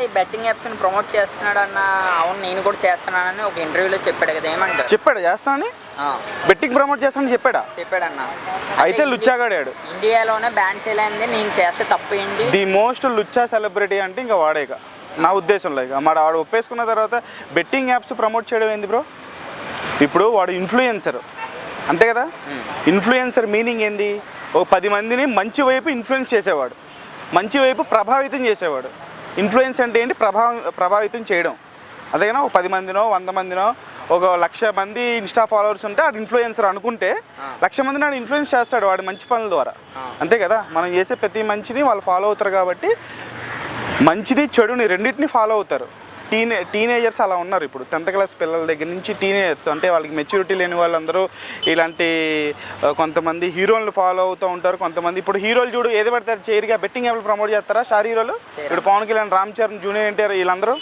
ఈ బెట్టింగ్ యాప్స్ని ప్రమోట్ చేస్తున్నాడు అన్న. అవును నేను కూడా చేస్తున్నానని ఒక ఇంటర్వ్యూలో చెప్పాడు కదా, ఏమంటారు? చెప్పాడు చేస్తానని, బెట్టింగ్ ప్రమోట్ చేస్తానని చెప్పాడన్న. అయితే లుచ్చాగాడాడు. ఇండియాలోనే బ్యాన్ చేయలేంది, నేను చేస్తే తప్పు ఏంటి? ది మోస్ట్ లుచ్చా సెలబ్రిటీ అంటే ఇంకా వాడేగా నా ఉద్దేశంలో. ఇక మరి వాడు ఒప్పేసుకున్న తర్వాత బెట్టింగ్ యాప్స్ ప్రమోట్ చేయడం ఏంది బ్రో? ఇప్పుడు వాడు ఇన్ఫ్లుయెన్సర్ అంతే కదా. ఇన్ఫ్లుయెన్సర్ మీనింగ్ ఏంది? ఒక 10 మందిని మంచి వైపు ఇన్ఫ్లుయెన్స్ చేసేవాడు, మంచి వైపు ప్రభావితం చేసేవాడు. ఇన్ఫ్లుయెన్స్ అంటే ఏంటి? ప్రభావితం చేయడం. అదే కదా. ఒక 10 మందినో 100 మందినో ఒక 1,00,000 మంది ఇన్స్టా ఫాలోవర్స్ ఉంటే వాడు ఇన్ఫ్లుయెన్సర్ అనుకుంటే 1,00,000 మందిని వాడు ఇన్ఫ్లుయెన్స్ చేస్తాడు వాడు మంచి పనుల ద్వారా. అంతే కదా. మనం చేసే ప్రతి మంచిని వాళ్ళు ఫాలో అవుతారు కాబట్టి మంచిని చెడుని రెండింటిని ఫాలో అవుతారు. టీనేజర్స్ అలా ఉన్నారు ఇప్పుడు. 10th క్లాస్ పిల్లల దగ్గర నుంచి టీనేజర్స్ అంటే వాళ్ళకి మెచ్యూరిటీ లేని వాళ్ళందరూ ఇలాంటి కొంతమంది హీరోలను ఫాలో అవుతూ ఉంటారు. కొంతమంది ఇప్పుడు హీరోలు చూడు ఏది పడతారు చేయరుగా, బెట్టింగ్ యాప్లు ప్రమోట్ చేస్తారా స్టార్ హీరోలు. ఇప్పుడు పవన్ కళ్యాణ్, రామ్ చరణ్, జూనియర్ ఎన్టీఆర్ వీళ్ళందరూ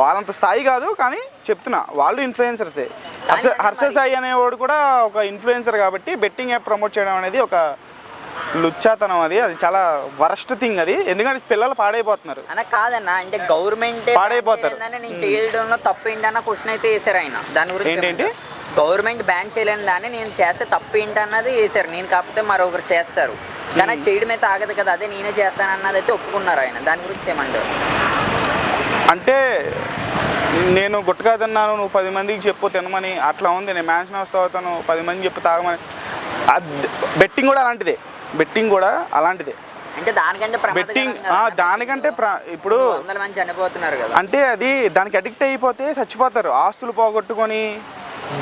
వాళ్ళంత స్థాయి కాదు కానీ చెప్తున్నా వాళ్ళు ఇన్ఫ్లుయెన్సర్సే. హర్ష సాయి అనేవాడు కూడా ఒక ఇన్ఫ్లుయెన్సర్ కాబట్టి బెట్టింగ్ యాప్ ప్రమోట్ చేయడం అనేది ఒక లుచ్చాతనం. అది చాలా వరస్ట్ థింగ్ అది. ఎందుకంటే పిల్లలు పాడైపోతున్నారు. అన్న కాదన్నా, అంటే గవర్నమెంట్ పాడైపోతారు. నేను చేయడంలో తప్పు ఏంటన్న క్వశ్చన్ అయితే వేసారు ఆయన. దాని గురించి ఏంటి? గవర్నమెంట్ బ్యాన్ చేయలేని దాన్ని నేను చేస్తే తప్పు ఏంటి అన్నది వేసారు. నేను కాకపోతే మరొకరు చేస్తారు కానీ చేయడం అయితే ఆగదు కదా, అదే నేనే చేస్తాను అన్నది అయితే ఒప్పుకున్నారు ఆయన. దాని గురించి ఏమంటారు? అంటే నేను గుట్టకా తిన్నాను, నువ్వు 10 మందికి చెప్పు తినమని అట్లా ఉంది. నేను మ్యాన్షన్ హౌస్ తాగుతాను, 10 మంది చెప్పు తాగమని. బెట్టింగ్ కూడా అలాంటిదే. బెట్టింగ్ కూడా అలాంటిదే. అంటే దానికంటే బెట్టింగ్ దానికంటే ఇప్పుడు 100 మంది చనిపోతున్నారు కదా. అంటే అది దానికి అడిక్ట్ అయిపోతే చచ్చిపోతారు. ఆస్తులు పోగొట్టుకొని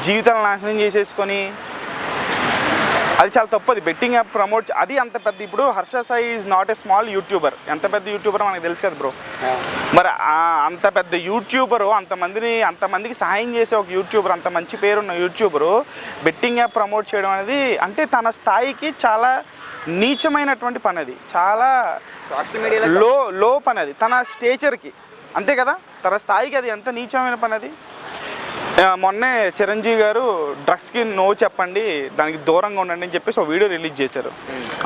జీవితాలను నాశనం చేసేసుకొని అది చాలా తప్పది. బెట్టింగ్ యాప్ ప్రమోట్ అది అంత పెద్ద. ఇప్పుడు Harsha Sai is not a small YouTuber. ఎంత పెద్ద యూట్యూబర్ మనకు తెలుసు కదా బ్రో. మరి అంత పెద్ద యూట్యూబరు అంతమందికి సహాయం చేసే ఒక యూట్యూబర్, అంత మంచి పేరున్న యూట్యూబరు బెట్టింగ్ యాప్ ప్రమోట్ చేయడం అనేది అంటే తన స్థాయికి చాలా నీచమైనటువంటి పని. అది చాలా సోషల్ మీడియాలో లో పని అది తన స్టేచర్కి. అంతే కదా. తన స్థాయికి అది ఎంత నీచమైన పని అది. మొన్నే చిరంజీవి గారు డ్రగ్స్కి నో చెప్పండి, దానికి దూరంగా ఉండండి అని చెప్పేసి ఒక వీడియో రిలీజ్ చేశారు.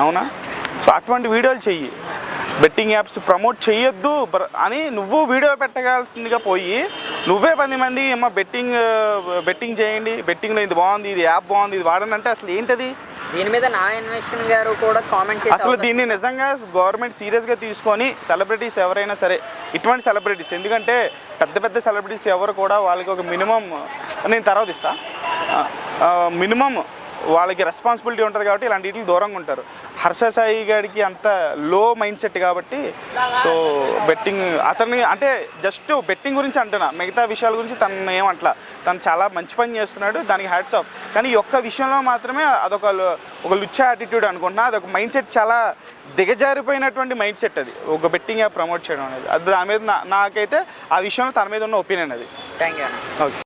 అవునా? సో అటువంటి వీడియోలు చెయ్యి. బెట్టింగ్ యాప్స్ ప్రమోట్ చేయొద్దు అని నువ్వు వీడియో పెట్టగాల్సిందిగా పోయి నువ్వే 10 మంది అమ్మ బెట్టింగ్ చేయండి, బెట్టింగ్లో ఇది బాగుంది, ఇది యాప్ బాగుంది, ఇది వాడండి అంటే అసలు ఏంటది? దీని మీద నా ఇన్వెస్టిగేషన్ గారు కూడా కామెంట్ చేశారు. అసలు దీన్ని నిజంగా గవర్నమెంట్ సీరియస్గా తీసుకొని సెలబ్రిటీస్ ఎవరైనా సరే, ఇటువంటి సెలబ్రిటీస్, ఎందుకంటే పెద్ద సెలబ్రిటీస్ ఎవరు కూడా వాళ్ళకి ఒక మినిమం, నేను తర్వాత ఇస్తా, మినిమం వాళ్ళకి రెస్పాన్సిబిలిటీ ఉంటుంది కాబట్టి ఇలాంటి వీటికి దూరంగా ఉంటారు. హర్ష సాయి గారికి అంత లో మైండ్ సెట్ కాబట్టి సో బెట్టింగ్ అతన్ని అంటే జస్ట్ బెట్టింగ్ గురించి అంటున్నా, మిగతా విషయాల గురించి తను ఏమంటలా. తను చాలా మంచి పని చేస్తున్నాడు, దానికి హ్యాట్స్ ఆఫ్. కానీ ఈ ఒక్క విషయంలో మాత్రమే అదొక లుచ్చా యాటిట్యూడ్ అనుకుంటున్నా. అదొక మైండ్ సెట్, చాలా దిగజారిపోయినటువంటి మైండ్ సెట్ అది, ఒక బెట్టింగ్ యాప్ ప్రమోట్ చేయడం అనేది. అది దాని మీద నాకైతే ఆ విషయంలో తన మీద ఉన్న ఒపీనియన్ అది. Thank you. ఓకే.